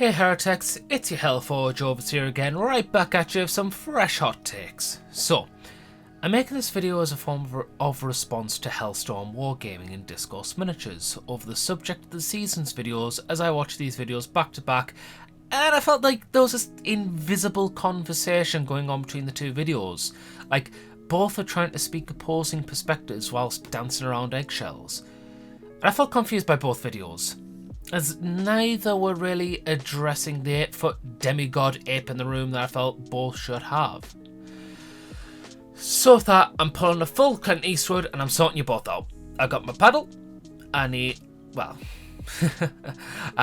Hey Hereteks, it's your Hellforge over here again, right back at you with some fresh hot takes. So, I'm making this video as a form of response to Hellstorm Wargaming and Discourse miniatures over the subject of the season's videos as I watched these videos back to back, and I felt like there was this invisible conversation going on between the two videos. Like, both are trying to speak opposing perspectives whilst dancing around eggshells. And I felt confused by both videos, as neither were really addressing the 8-foot demigod ape in the room that I felt both should have. So with that, I'm pulling a full Clint Eastwood and I'm sorting you both out. I got my paddle, I need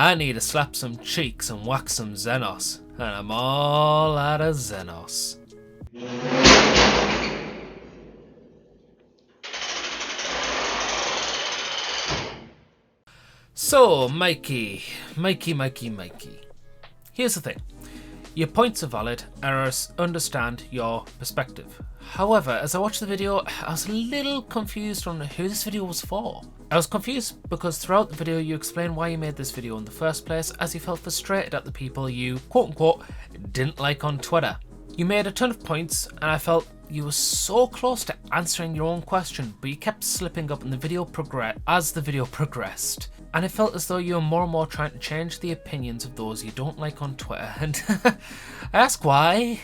to slap some cheeks and whack some Xenos, and I'm all out of Xenos. So, Mikey. Here's the thing. Your points are valid and I understand your perspective. However, as I watched the video, I was a little confused on who this video was for. I was confused because throughout the video you explained why you made this video in the first place, as you felt frustrated at the people you, quote unquote, didn't like on Twitter. You made a ton of points and I felt you were so close to answering your own question, but you kept slipping up in the video as the video progressed. And it felt as though you were more and more trying to change the opinions of those you don't like on Twitter. And I ask why?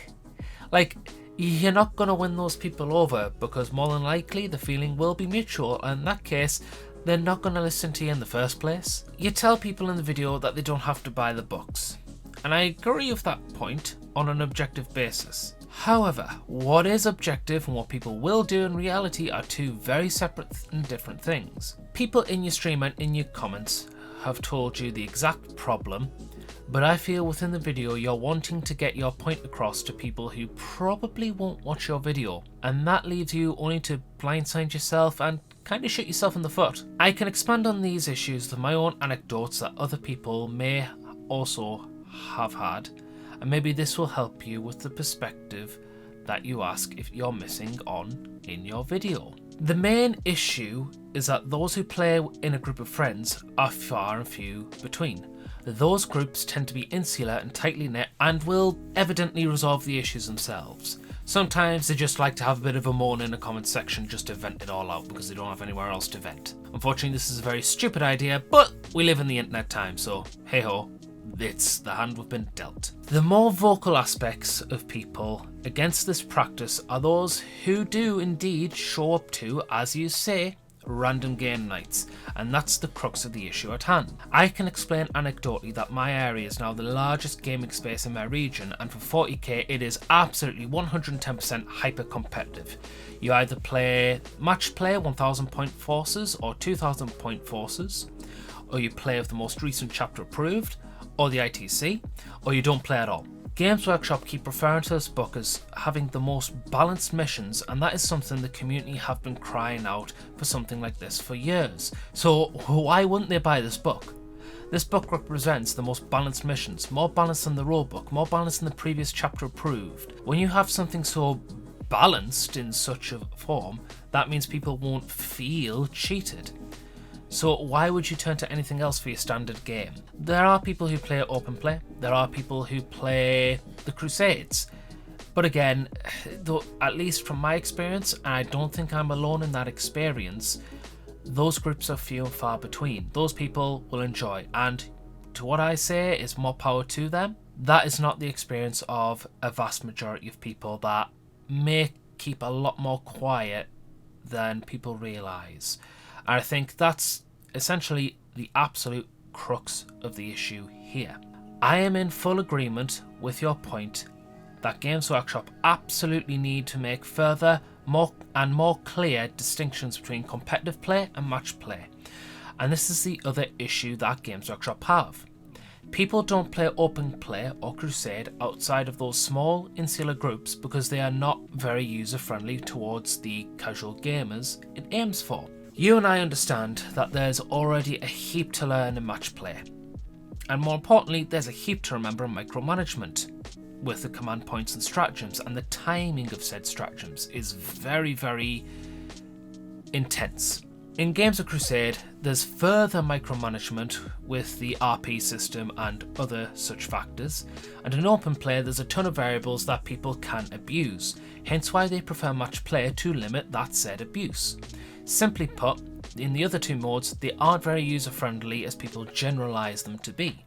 Like, you're not going to win those people over because more than likely the feeling will be mutual, and in that case, they're not going to listen to you in the first place. You tell people in the video that they don't have to buy the books, and I agree with that point on an objective basis. However, what is objective and what people will do in reality are two very separate and different things. People in your stream and in your comments have told you the exact problem, but I feel within the video you're wanting to get your point across to people who probably won't watch your video, and that leaves you only to blindside yourself and kind of shoot yourself in the foot. I can expand on these issues with my own anecdotes that other people may also have had, and maybe this will help you with the perspective that you ask if you're missing on in your video. The main issue is that those who play in a group of friends are far and few between. Those groups tend to be insular and tightly knit and will evidently resolve the issues themselves. Sometimes they just like to have a bit of a moan in the comment section just to vent it all out because they don't have anywhere else to vent. Unfortunately, this is a very stupid idea, but we live in the internet time, so hey ho. It's the hand we've been dealt. The more vocal aspects of people against this practice are those who do indeed show up to, as you say, random game nights, and that's the crux of the issue at hand. I can explain anecdotally that my area is now the largest gaming space in my region, and for 40k it is absolutely 110% hyper competitive. You either play match play 1000 point forces or 2000 point forces, or you play with the most recent chapter approved, or the ITC, or you don't play at all. Games Workshop keep referring to this book as having the most balanced missions, and that is something the community have been crying out for something like this for years. So why wouldn't they buy this book? This book represents the most balanced missions, more balanced than the rulebook, more balanced than the previous chapter approved. When you have something so balanced in such a form, that means people won't feel cheated. So why would you turn to anything else for your standard game? There are people who play open play, there are people who play the Crusades. But again, though, at least from my experience, and I don't think I'm alone in that experience, those groups are few and far between. Those people will enjoy, and to what I say is more power to them. That is not the experience of a vast majority of people that may keep a lot more quiet than people realise. And I think that's essentially the absolute crux of the issue here. I am in full agreement with your point that Games Workshop absolutely need to make further, more clear distinctions between competitive play and match play. And this is the other issue that Games Workshop have. People don't play open play or Crusade outside of those small insular groups because they are not very user friendly towards the casual gamers it aims for. You and I understand that there's already a heap to learn in match play, and more importantly there's a heap to remember in micromanagement with the command points and stratagems, and the timing of said stratagems is very, very intense. In Games of Crusade, there's further micromanagement with the RP system and other such factors, and in open play there's a ton of variables that people can abuse, hence why they prefer match play to limit that said abuse. Simply put, in the other two modes, they aren't very user friendly as people generalise them to be.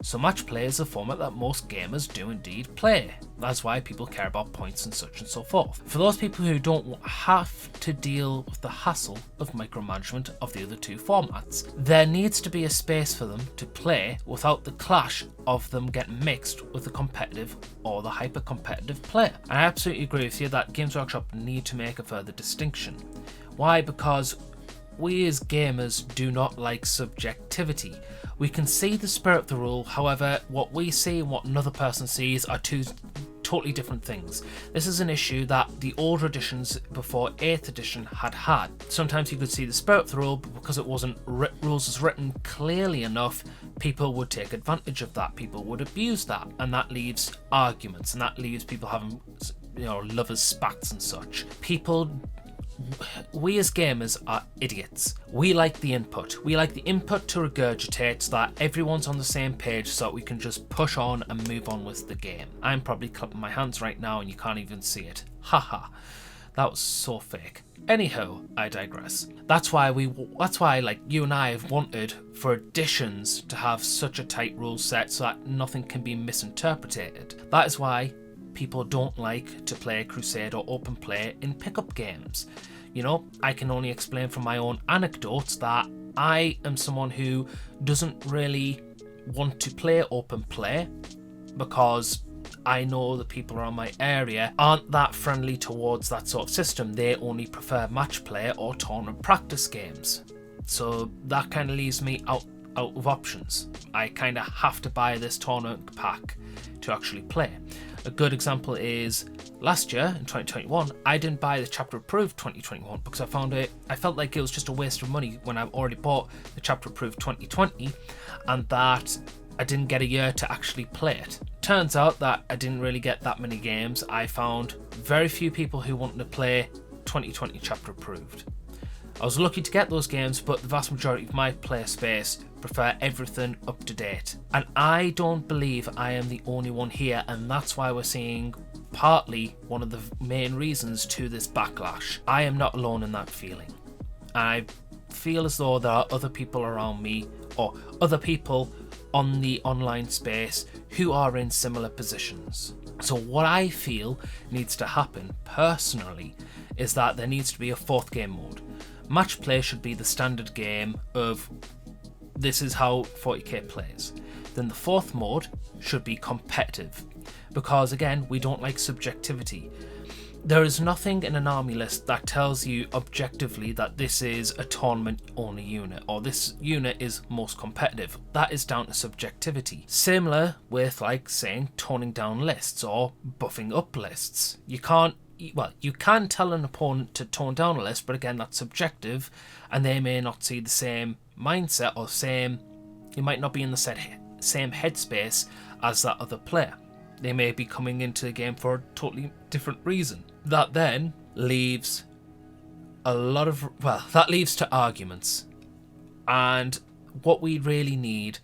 So match play is a format that most gamers do indeed play. That's why people care about points and such and so forth. For those people who don't have to deal with the hassle of micromanagement of the other two formats, there needs to be a space for them to play without the clash of them getting mixed with the competitive or the hyper-competitive player. And I absolutely agree with you that Games Workshop need to make a further distinction. Why? Because we as gamers do not like subjectivity. We can see the spirit of the rule, however, what we see and what another person sees are two totally different things. This is an issue that the older editions before 8th edition had. Sometimes you could see the spirit of the rule, but because it wasn't rules as written clearly enough, people would take advantage of that, people would abuse that, and that leaves arguments, and that leaves people having, lovers' spats and such. We as gamers are idiots. We like the input. We like the input to regurgitate so that everyone's on the same page so that we can just push on and move on with the game. I'm probably clapping my hands right now and you can't even see it. Haha. That was so fake. Anyhow, I digress. That's why like you and I have wanted for editions to have such a tight rule set so that nothing can be misinterpreted. That is why people don't like to play Crusade or open play in pickup games. I can only explain from my own anecdotes that I am someone who doesn't really want to play open play because I know the people around my area aren't that friendly towards that sort of system. They only prefer match play or tournament practice games. So that kind of leaves me out of options. I kind of have to buy this tournament pack to actually play. A good example is last year in 2021, I didn't buy the chapter approved 2021 because I felt like it was just a waste of money when I've already bought the chapter approved 2020 and that I didn't get a year to actually play it. Turns out that I didn't really get that many games. I found very few people who wanted to play 2020 chapter approved. I was lucky to get those games, but the vast majority of my player space prefer everything up to date. And I don't believe I am the only one here, and that's why we're seeing partly one of the main reasons to this backlash. I am not alone in that feeling. I feel as though there are other people around me, or other people on the online space who are in similar positions. So what I feel needs to happen personally is that there needs to be a fourth game mode. Match play should be the standard game of this is how 40k plays. Then the fourth mode should be competitive, because again, we don't like subjectivity. There is nothing in an army list that tells you objectively that this is a tournament only unit or this unit is most competitive. That is down to subjectivity. Similar with like saying toning down lists or buffing up lists. You can tell an opponent to tone down a list, but again, that's subjective, and they may not see the same mindset or you might not be in the same headspace as that other player. They may be coming into the game for a totally different reason. That then leaves that leaves to arguments. And what we really need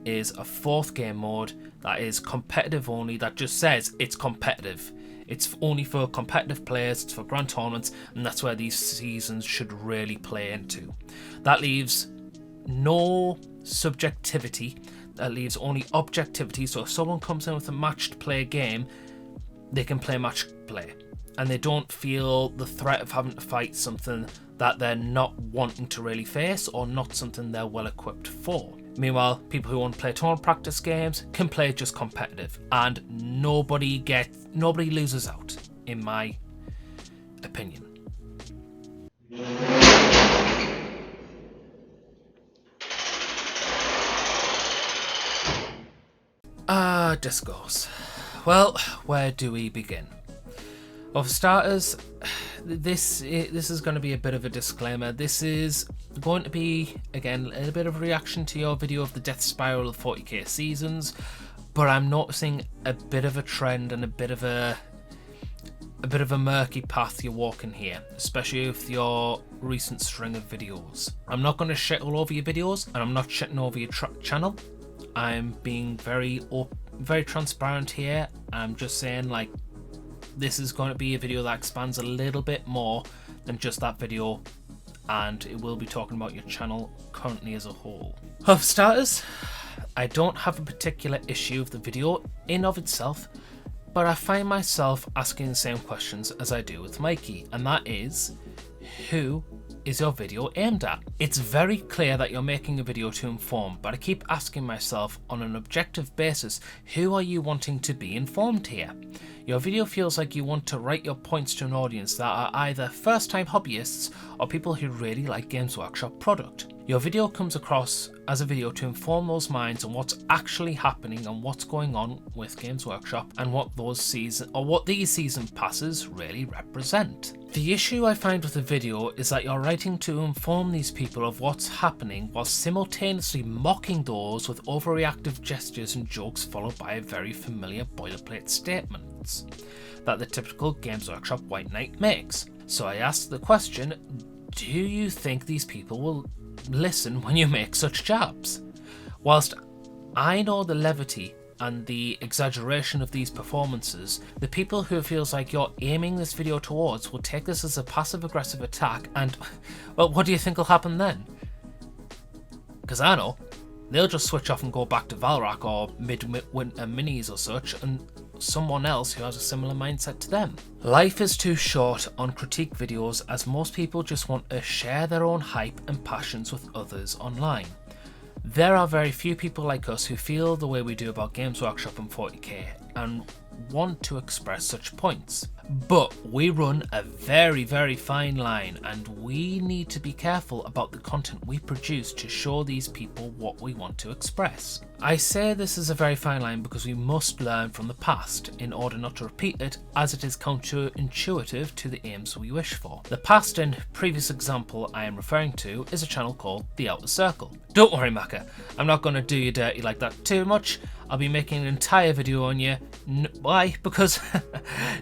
is a fourth game mode that is competitive only, that just says it's competitive. It's only for competitive players, it's for grand tournaments, and that's where these seasons should really play into. That leaves no subjectivity, that leaves only objectivity. So if someone comes in with a matched play game, they can play matched play, and they don't feel the threat of having to fight something that they're not wanting to really face or not something they're well equipped for. Meanwhile, people who want to play tournament practice games can play just competitive, and nobody loses out, in my opinion. Discourse. Well, where do we begin? Well, for starters, this is going to be a bit of a disclaimer. This is going to be, again, a bit of a reaction to your video of the death spiral of 40k seasons, but I'm noticing a bit of a trend and a bit of a a bit of a murky path you're walking here, especially with your recent string of videos. I'm not going to shit all over your videos, and I'm not shitting over your channel. I'm being very transparent here. I'm just saying, like, this is going to be a video that expands a little bit more than just that video, and it will be talking about your channel currently as a whole. For starters, I don't have a particular issue with the video in of itself, but I find myself asking the same questions as I do with Mikey, and that is, who is your video aimed at? It's very clear that you're making a video to inform, but I keep asking myself on an objective basis, who are you wanting to be informed here? Your video feels like you want to write your points to an audience that are either first-time hobbyists or people who really like Games Workshop product. Your video comes across as a video to inform those minds on what's actually happening and what's going on with Games Workshop and what these season passes really represent. The issue I find with the video is that you're writing to inform these people of what's happening while simultaneously mocking those with overreactive gestures and jokes followed by a very familiar boilerplate statements that the typical Games Workshop White Knight makes. So I ask the question, do you think these people will listen when you make such jabs? Whilst I know the levity and the exaggeration of these performances, the people who it feels like you're aiming this video towards will take this as a passive-aggressive attack, and, well, what do you think will happen then? Because I know, they'll just switch off and go back to Valrak or Midwinter Minis or such, and someone else who has a similar mindset to them. Life is too short on critique videos, as most people just want to share their own hype and passions with others online. There are very few people like us who feel the way we do about Games Workshop and 40k and want to express such points. But we run a very, very fine line, and we need to be careful about the content we produce to show these people what we want to express. I say this is a very fine line because we must learn from the past in order not to repeat it, as it is counterintuitive to the aims we wish for. The past and previous example I am referring to is a channel called The Outer Circle. Don't worry, Macca, I'm not going to do you dirty like that too much. I'll be making an entire video on you. Why? Because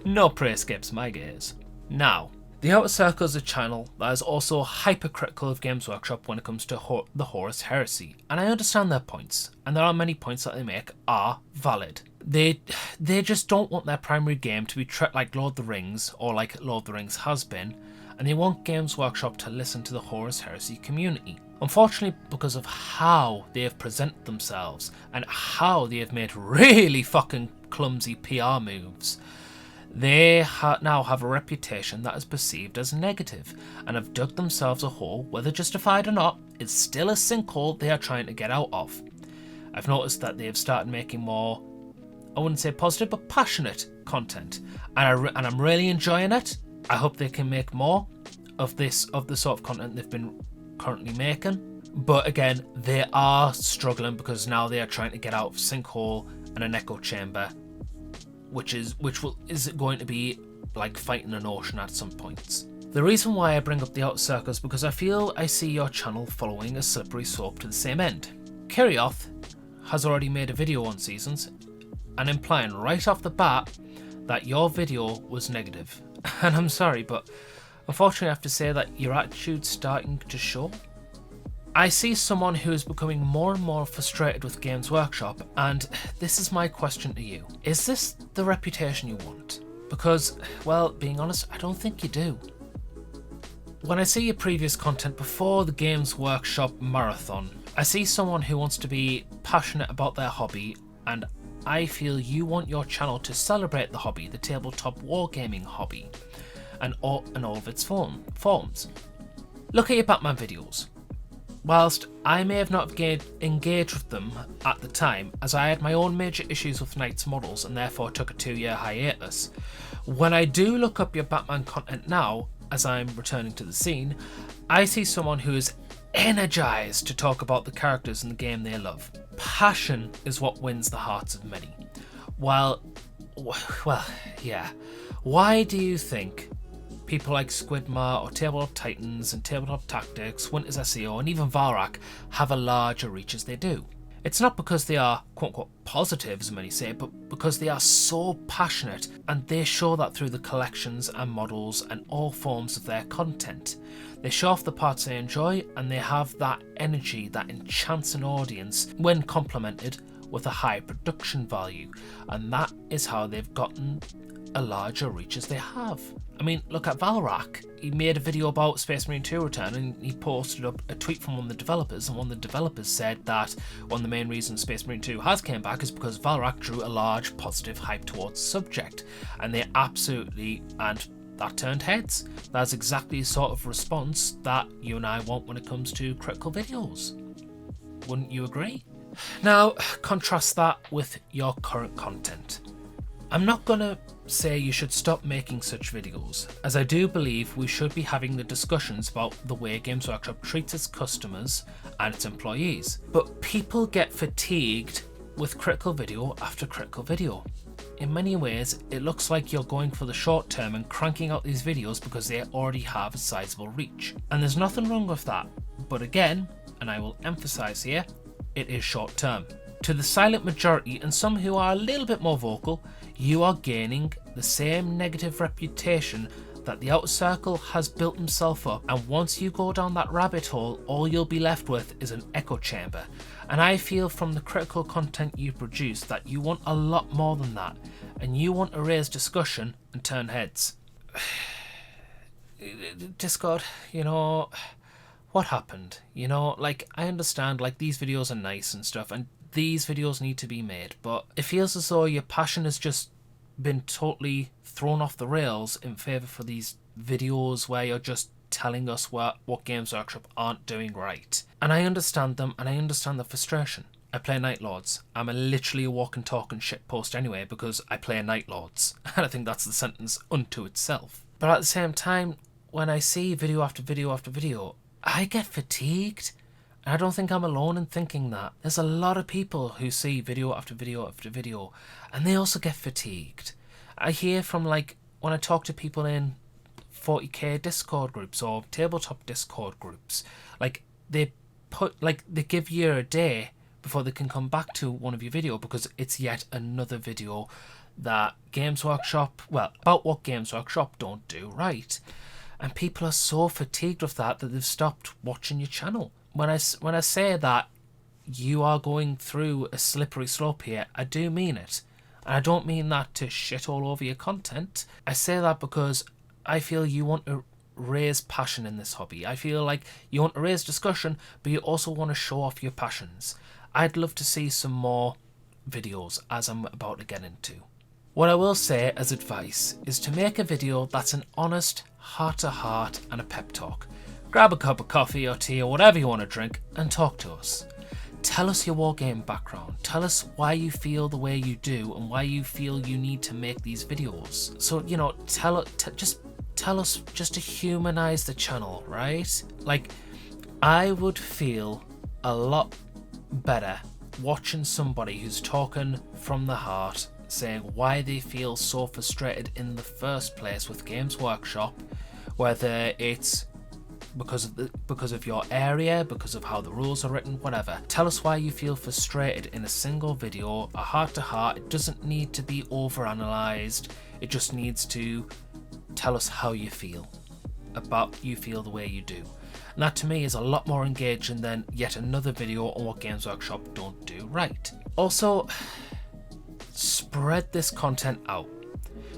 no praise skips my gaze. Now, The Outer Circle is a channel that is also hypercritical of Games Workshop when it comes to the Horus Heresy, and I understand their points, and there are many points that they make are valid. They just don't want their primary game to be treated like Lord of the Rings, or like Lord of the Rings has been, and they want Games Workshop to listen to the Horus Heresy community. Unfortunately, because of how they have presented themselves and how they have made really fucking clumsy PR moves, they now have a reputation that is perceived as negative and have dug themselves a hole. Whether justified or not, it's still a sinkhole they are trying to get out of. I've noticed that they have started making more, I wouldn't say positive, but passionate content, and I'm really enjoying it. I hope they can make more of the sort of content they've been currently making, but again, they are struggling because now they are trying to get out of sinkhole and an echo chamber, which is going to be like fighting an ocean at some points. The reason why I bring up The Outer Circle is because I feel I see your channel following a slippery slope to the same end. Kirioth has already made a video on seasons and implying right off the bat that your video was negative, and I'm sorry, but unfortunately I have to say that your attitude's starting to show. I see someone who is becoming more and more frustrated with Games Workshop, and this is my question to you. Is this the reputation you want? Because, well, being honest, I don't think you do. When I see your previous content before the Games Workshop marathon, I see someone who wants to be passionate about their hobby, and I feel you want your channel to celebrate the hobby, the tabletop wargaming hobby, and all of its forms. Look at your Batman videos. Whilst I may have not engaged with them at the time, as I had my own major issues with Knight's models and therefore took a 2-year hiatus, when I do look up your Batman content now, as I'm returning to the scene, I see someone who is energized to talk about the characters in the game they love. Passion is what wins the hearts of many. Well, yeah. Why do you think people like Squidmar or Tabletop Titans and Tabletop Tactics, Winter's SEO and even Valrak have a larger reach as they do? It's not because they are quote-unquote positive, as many say, but because they are so passionate, and they show that through the collections and models and all forms of their content. They show off the parts they enjoy, and they have that energy that enchants an audience when complemented with a high production value, and that is how they've gotten a larger reach as they have. I mean, look at Valrak. He made a video about Space Marine 2 Return, and he posted up a tweet from one of the developers, and one of the developers said that one of the main reasons Space Marine 2 has came back is because Valrak drew a large positive hype towards the subject, and they absolutely, and that turned heads. That's exactly the sort of response that you and I want when it comes to critical videos. Wouldn't you agree? Now, contrast that with your current content. I'm not gonna say you should stop making such videos, as I do believe we should be having the discussions about the way Games Workshop treats its customers and its employees. But people get fatigued with critical video after critical video. In many ways, it looks like you're going for the short term and cranking out these videos because they already have a sizable reach. And there's nothing wrong with that, but again, and I will emphasize here, it is short term. To the silent majority and some who are a little bit more vocal, you are gaining the same negative reputation that the outer circle has built himself up, and once you go down that rabbit hole, all you'll be left with is an echo chamber. And I feel from the critical content you produce that you want a lot more than that, and you want to raise discussion and turn heads. Discord, you know, what happened? You know, like, I understand, like, these videos are nice and stuff, and these videos need to be made, but it feels as though your passion has just been totally thrown off the rails in favour for these videos where you're just telling us what Games Workshop aren't doing right. And I understand them, and I understand the frustration. I play Night Lords. I'm literally a walking, talking shitpost anyway because I play Night Lords, and I think that's the sentence unto itself. But at the same time, when I see video after video after video, I get fatigued. I don't think I'm alone in thinking that. There's a lot of people who see video after video after video, and they also get fatigued. I hear from, like, when I talk to people in 40k Discord groups or tabletop Discord groups, like, they give you a day before they can come back to one of your video because it's yet another video that Games Workshop, well, about what Games Workshop don't do right. And people are so fatigued of that they've stopped watching your channel. When I say that you are going through a slippery slope here, I do mean it. And I don't mean that to shit all over your content. I say that because I feel you want to raise passion in this hobby. I feel like you want to raise discussion, but you also want to show off your passions. I'd love to see some more videos, as I'm about to get into. What I will say as advice is to make a video that's an honest heart-to-heart and a pep talk. Grab a cup of coffee or tea or whatever you want to drink and talk to us. Tell us your wargame background. Tell us why you feel the way you do and why you feel you need to make these videos. So, you know, just tell us, just to humanize the channel, right? Like, I would feel a lot better watching somebody who's talking from the heart, saying why they feel so frustrated in the first place with Games Workshop, whether it's because of your area, because of how the rules are written, whatever. Tell us why you feel frustrated in a single video, a heart-to-heart. It doesn't need to be overanalyzed. It just needs to tell us how you feel the way you do. And that to me is a lot more engaging than yet another video on what Games Workshop don't do right. Also, spread this content out.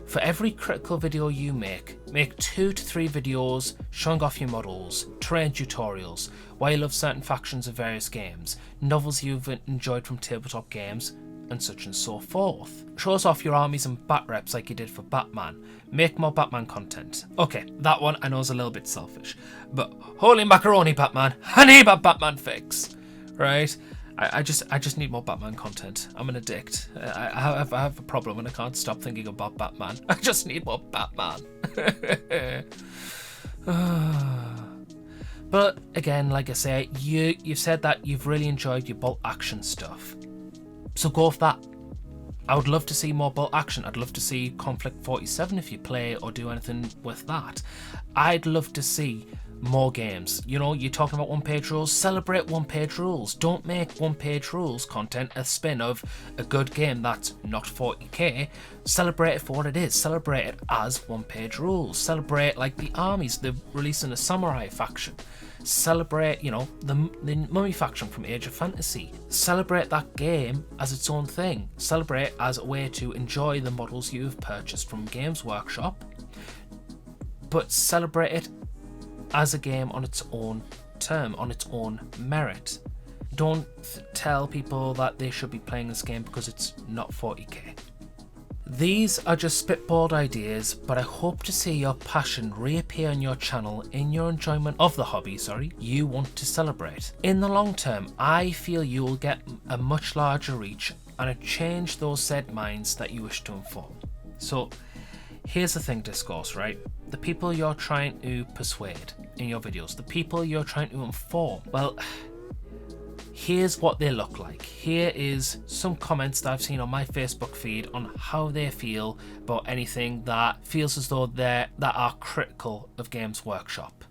For every critical video you make 2 to 3 videos showing off your models, terrain tutorials, why you love certain factions of various games, novels you've enjoyed from tabletop games, and such and so forth. Show us off your armies and bat reps like you did for Batman. Make more Batman content. Okay, that one I know is a little bit selfish, but holy macaroni Batman, I need a Batman fix, right? I just need more Batman content. I'm an addict. I have a problem and I can't stop thinking about Batman. I just need more Batman. But again, like I say, you've said that you've really enjoyed your bolt action stuff. So go for that. I would love to see more bolt action. I'd love to see Conflict 47 if you play or do anything with that. I'd love to see more games. You know, you're talking about one-page rules, celebrate one-page rules. Don't make one-page rules content a spin of a good game that's not 40k. Celebrate it for what it is. Celebrate it as one-page rules. Celebrate like the armies, they're releasing a samurai faction. Celebrate, you know, the mummy faction from Age of Fantasy. Celebrate that game as its own thing. Celebrate as a way to enjoy the models you have purchased from Games Workshop, but celebrate it as a game on its own term, on its own merit. Don't tell people that they should be playing this game because it's not 40k. These are just spitballed ideas, but I hope to see your passion reappear on your channel in your enjoyment of the hobby, you want to celebrate. In the long term, I feel you will get a much larger reach and change those said minds that you wish to inform. So here's the thing, Discourse, right? The people you're trying to persuade in your videos, the people you're trying to inform, well, here's what they look like. Here is some comments that I've seen on my Facebook feed on how they feel about anything that feels as though that are critical of Games Workshop.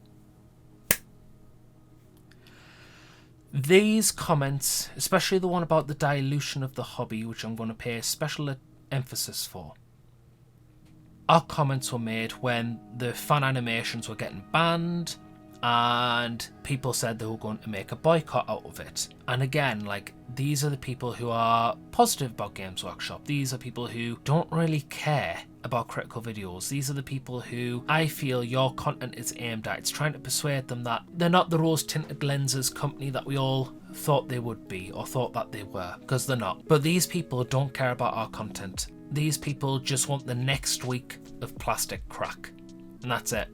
These comments, especially the one about the dilution of the hobby, which I'm going to pay special emphasis for, our comments were made when the fan animations were getting banned and people said they were going to make a boycott out of it. And again, like, these are the people who are positive about Games Workshop. These are people who don't really care about critical videos. These are the people who I feel your content is aimed at. It's trying to persuade them that they're not the rose-tinted lenses company that we all thought they would be or thought that they were, because they're not. But these people don't care about our content. These people just want the next week of plastic crack, and that's it.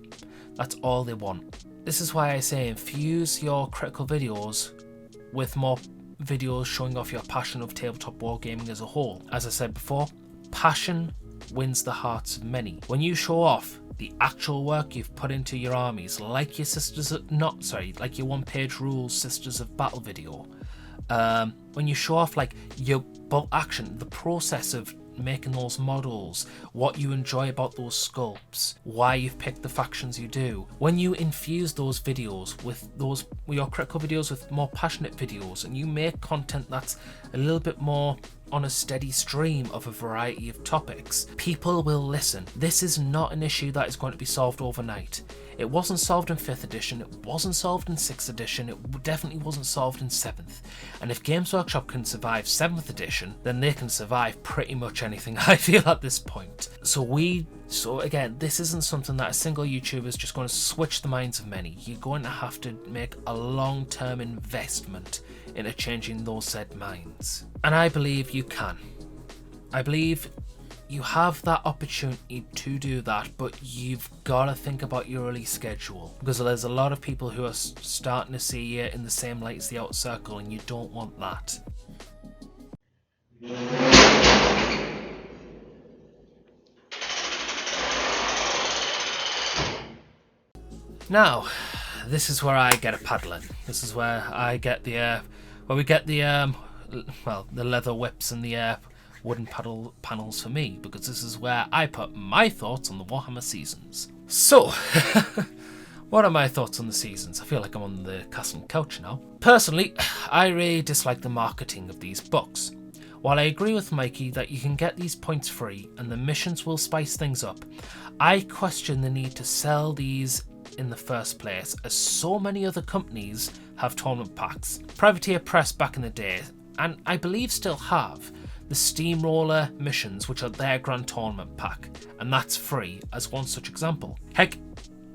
That's all they want. This is why I say infuse your critical videos with more videos showing off your passion of tabletop wargaming as a whole. As I said before, passion wins the hearts of many. When you show off the actual work you've put into your armies, like your like your one-page rules Sisters of Battle video, when you show off like your bolt action, the process of making those models, what you enjoy about those sculpts, why you've picked the factions you do, when you infuse those videos with your critical videos with more passionate videos, and you make content that's a little bit more on a steady stream of a variety of topics, people will listen. This is not an issue that is going to be solved overnight. It wasn't solved in 5th edition, it wasn't solved in 6th edition, it definitely wasn't solved in 7th. And if Games Workshop can survive 7th edition, then they can survive pretty much anything, I feel, at this point. So again, this isn't something that a single YouTuber is just going to switch the minds of many. You're going to have to make a long-term investment into changing those said minds. And I believe you can. I believe you have that opportunity to do that, but you've got to think about your release schedule, because there's a lot of people who are starting to see you in the same light as the outer circle, and you don't want that. Now, this is where I get a Paddlin. This is where I get the we get the the leather whips and the wooden paddle panels for me, because this is where I put my thoughts on the Warhammer seasons. So, what are my thoughts on the seasons? I feel like I'm on the castle couch now. Personally, I really dislike the marketing of these books. While I agree with Mikey that you can get these points free and the missions will spice things up, I question the need to sell these in the first place, as so many other companies have tournament packs. Privateer Press back in the day, and I believe still have, the Steamroller missions, which are their grand tournament pack, and that's free as one such example. Heck,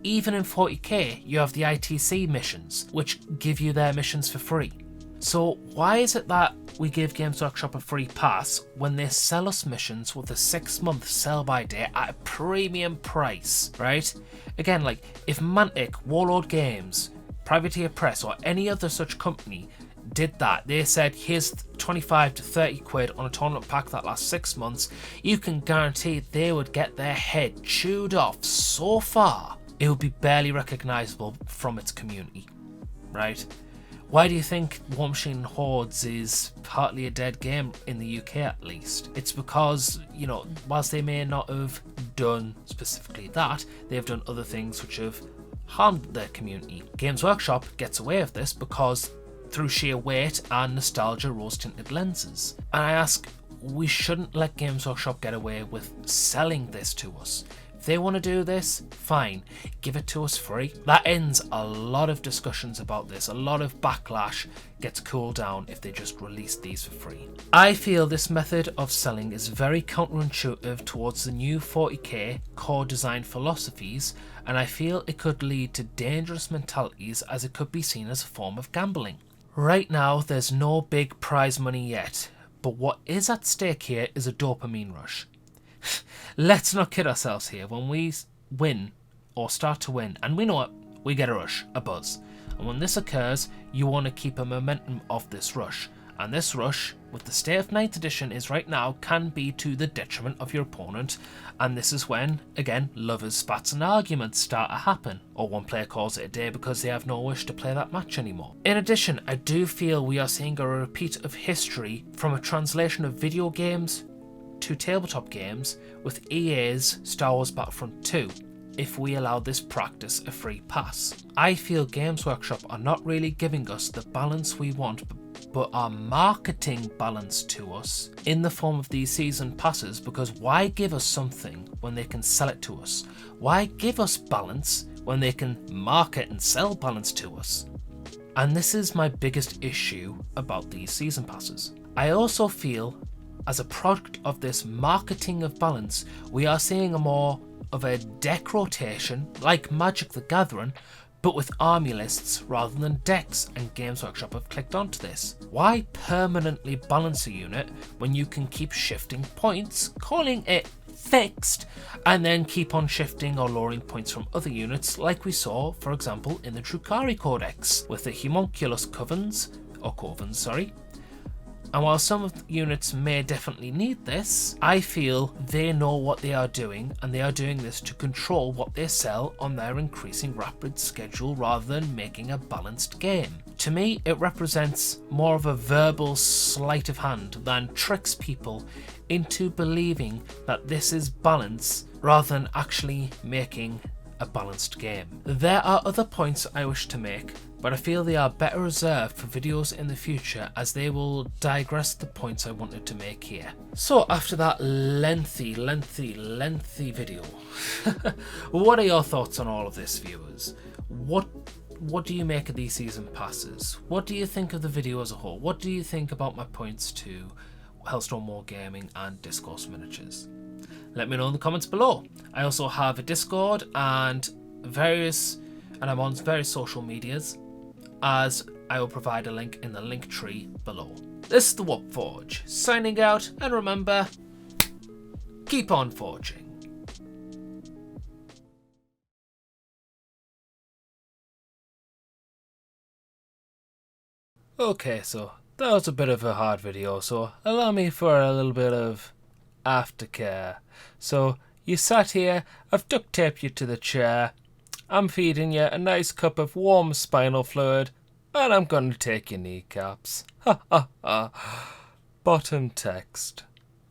even in 40k you have the ITC missions, which give you their missions for free. So why is it that we give Games Workshop a free pass when they sell us missions with a 6-month sell-by date at a premium price, right? Again, like, if Mantic, Warlord Games, Privateer Press, or any other such company did that, they said, here's 25 to 30 quid on a tournament pack that lasts 6 months, you can guarantee they would get their head chewed off so far, it would be barely recognisable from its community, right? Why do you think War Machine Hordes is partly a dead game in the UK at least? It's because, you know, whilst they may not have done specifically that, they've done other things which have harmed their community. Games Workshop gets away with this because through sheer weight and nostalgia rose-tinted lenses. And I ask, we shouldn't let Games Workshop get away with selling this to us. If they want to do this, fine, give it to us free. That ends a lot of discussions about this. A lot of backlash gets cooled down if they just release these for free. I feel this method of selling is very counterintuitive towards the new 40k core design philosophies, and I feel it could lead to dangerous mentalities as it could be seen as a form of gambling. Right now, there's no big prize money yet, but what is at stake here is a dopamine rush. Let's not kid ourselves here. When we win or start to win, and we know it, we get a rush, a buzz. And when this occurs, you want to keep a momentum of this rush. And this rush, with the state of 9th edition is right now, can be to the detriment of your opponent. And this is when, again, lovers, spats and arguments start to happen. Or one player calls it a day because they have no wish to play that match anymore. In addition, I do feel we are seeing a repeat of history from a translation of video games to tabletop games with EA's Star Wars Battlefront 2, if we allow this practice a free pass. I feel Games Workshop are not really giving us the balance we want, but are marketing balance to us in the form of these season passes, because why give us something when they can sell it to us? Why give us balance when they can market and sell balance to us? And this is my biggest issue about these season passes. I also feel, as a product of this marketing of balance, we are seeing a more of a deck rotation, like Magic the Gathering, but with army lists rather than decks, and Games Workshop have clicked onto this. Why permanently balance a unit when you can keep shifting points, calling it fixed, and then keep on shifting or lowering points from other units, like we saw, for example, in the Drukhari Codex with the Homunculus Covens, and while some of the units may definitely need this, I feel they know what they are doing, and they are doing this to control what they sell on their increasing rapid schedule rather than making a balanced game. To me, it represents more of a verbal sleight of hand than tricks people into believing that this is balance rather than actually making a balanced game. There are other points I wish to make, but I feel they are better reserved for videos in the future, as they will digress the points I wanted to make here. So after that lengthy video, what are your thoughts on all of this, viewers? What do you make of these season passes? What do you think of the video as a whole? What do you think about my points to Hellstorm Wargaming and Discourse miniatures? Let me know in the comments below. I also have a Discord and I'm on various social medias, as I will provide a link in the link tree below. This is the Warp Forge, signing out, and remember, keep on forging. Okay, so that was a bit of a hard video, so allow me for a little bit of aftercare. So you sat here, I've duct taped you to the chair, I'm feeding you a nice cup of warm spinal fluid, and I'm going to take your kneecaps. Ha ha ha. Bottom text.